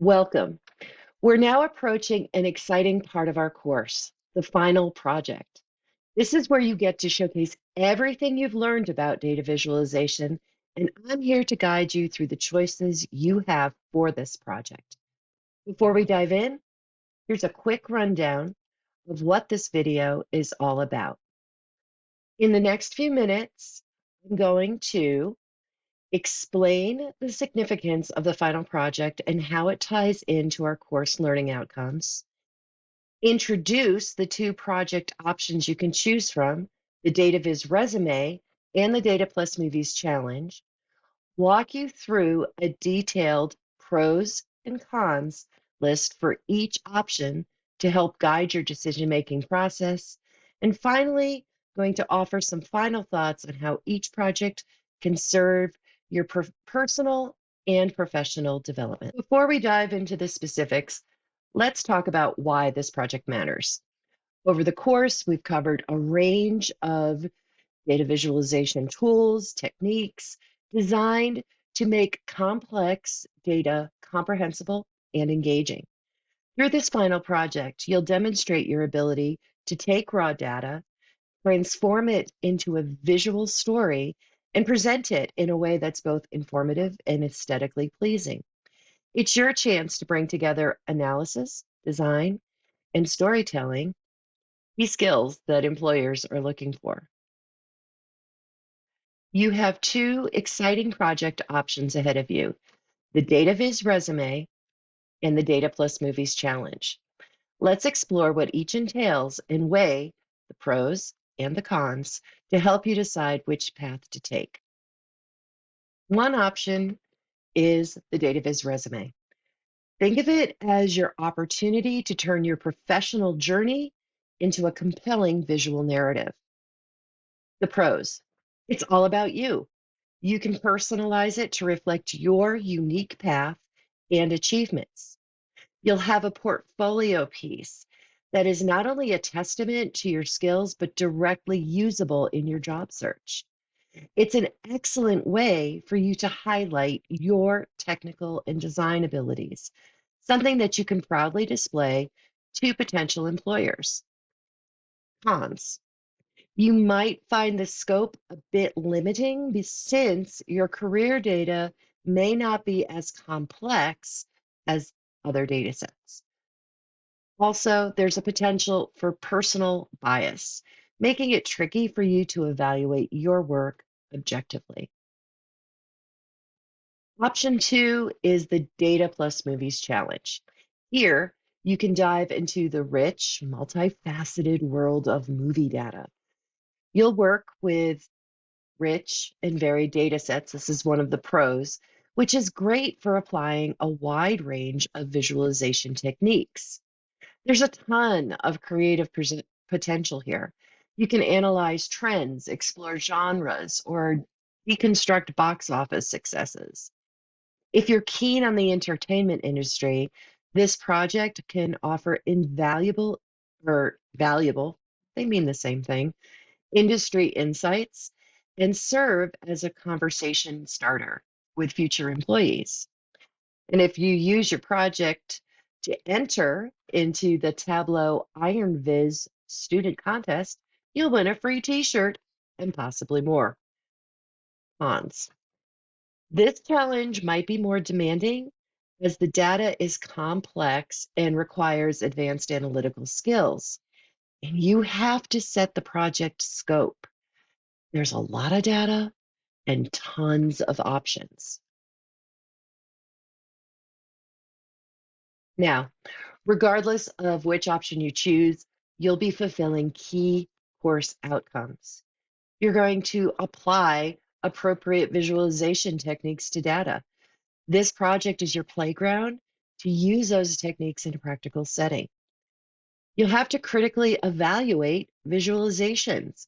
Welcome. We're now approaching an exciting part of our course, the final project. This is where you get to showcase everything you've learned about data visualization, and I'm here to guide you through the choices you have for this project. Before we dive in, here's a quick rundown of what this video is all about. In the next few minutes, I'm going to explain the significance of the final project and how it ties into our course learning outcomes. Introduce the two project options you can choose from, the DataViz Resume and the Data Plus Movies Challenge. Walk you through a detailed pros and cons list for each option to help guide your decision-making process. And finally, going to offer some final thoughts on how each project can serve your personal and professional development. Before we dive into the specifics, let's talk about why this project matters. Over the course, we've covered a range of data visualization tools, techniques designed to make complex data comprehensible and engaging. Through this final project, you'll demonstrate your ability to take raw data, transform it into a visual story, and present it in a way that's both informative and aesthetically pleasing. It's your chance to bring together analysis, design, and storytelling, key skills that employers are looking for. You have two exciting project options ahead of you, the DataViz Resume and the Data Plus Movies Challenge. Let's explore what each entails and weigh the pros and the cons to help you decide which path to take. One option is the DataViz Resume. Think of it as your opportunity to turn your professional journey into a compelling visual narrative. The pros. It's all about you. You can personalize it to reflect your unique path and achievements. You'll have a portfolio piece that is not only a testament to your skills, but directly usable in your job search. It's an excellent way for you to highlight your technical and design abilities, something that you can proudly display to potential employers. Cons. You might find the scope a bit limiting since your career data may not be as complex as other data sets. Also, there's a potential for personal bias, making it tricky for you to evaluate your work objectively. Option two is the Data Plus Movies Challenge. Here, you can dive into the rich, multifaceted world of movie data. You'll work with rich and varied data sets. This is one of the pros, which is great for applying a wide range of visualization techniques. There's a ton of creative potential here. You can analyze trends, explore genres, or deconstruct box office successes. If you're keen on the entertainment industry, this project can offer invaluable or valuable, they mean the same thing, industry insights and serve as a conversation starter with future employees. And if you use your project to enter into the Tableau Iron Viz student contest, you'll win a free t-shirt and possibly more. Cons. This challenge might be more demanding as the data is complex and requires advanced analytical skills. And you have to set the project scope. There's a lot of data and tons of options. Now, regardless of which option you choose, you'll be fulfilling key course outcomes. You're going to apply appropriate visualization techniques to data. This project is your playground to use those techniques in a practical setting. You'll have to critically evaluate visualizations.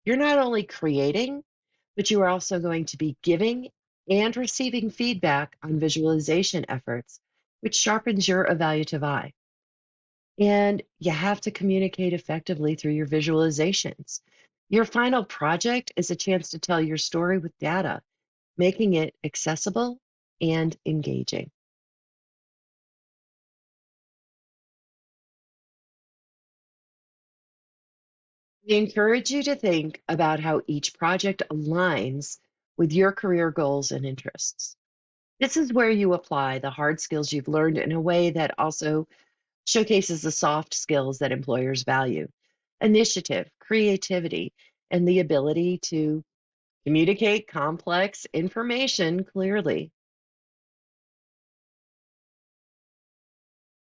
You're not only creating, but you are also going to be giving and receiving feedback on visualization efforts, which sharpens your evaluative eye. And you have to communicate effectively through your visualizations. Your final project is a chance to tell your story with data, making it accessible and engaging. I encourage you to think about how each project aligns with your career goals and interests. This is where you apply the hard skills you've learned in a way that also showcases the soft skills that employers value: initiative, creativity, and the ability to communicate complex information clearly.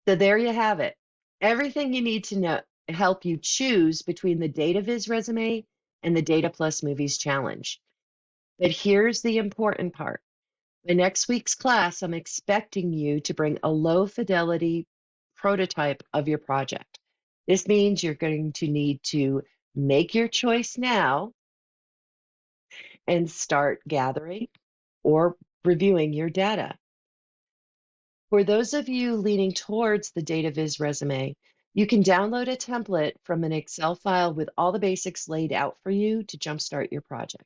So there you have it. Everything you need to know to help you choose between the Data Viz resume and the Data Plus Movies Challenge. But here's the important part. By next week's class, I'm expecting you to bring a low fidelity prototype of your project. This means you're going to need to make your choice now and start gathering or reviewing your data. For those of you leaning towards the Data Viz resume, you can download a template from an Excel file with all the basics laid out for you to jumpstart your project.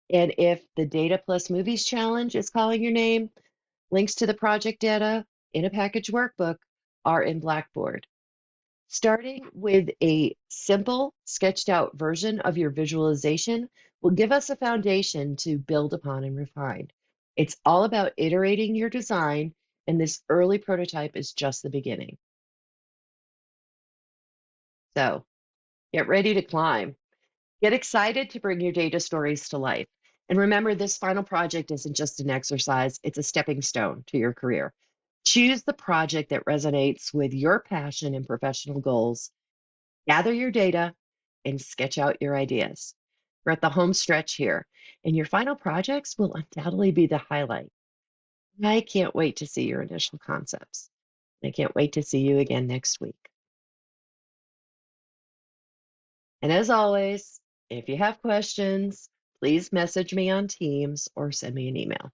And if the Data Plus Movies Challenge is calling your name, links to the project data in a package workbook are in Blackboard. Starting with a simple, sketched out version of your visualization will give us a foundation to build upon and refine. It's all about iterating your design, and this early prototype is just the beginning. So get ready to climb. Get excited to bring your data stories to life. And remember, this final project isn't just an exercise, it's a stepping stone to your career. Choose the project that resonates with your passion and professional goals. Gather your data and sketch out your ideas. We're at the home stretch here, and your final projects will undoubtedly be the highlight. I can't wait to see your initial concepts. I can't wait to see you again next week. And as always, if you have questions, please message me on Teams or send me an email.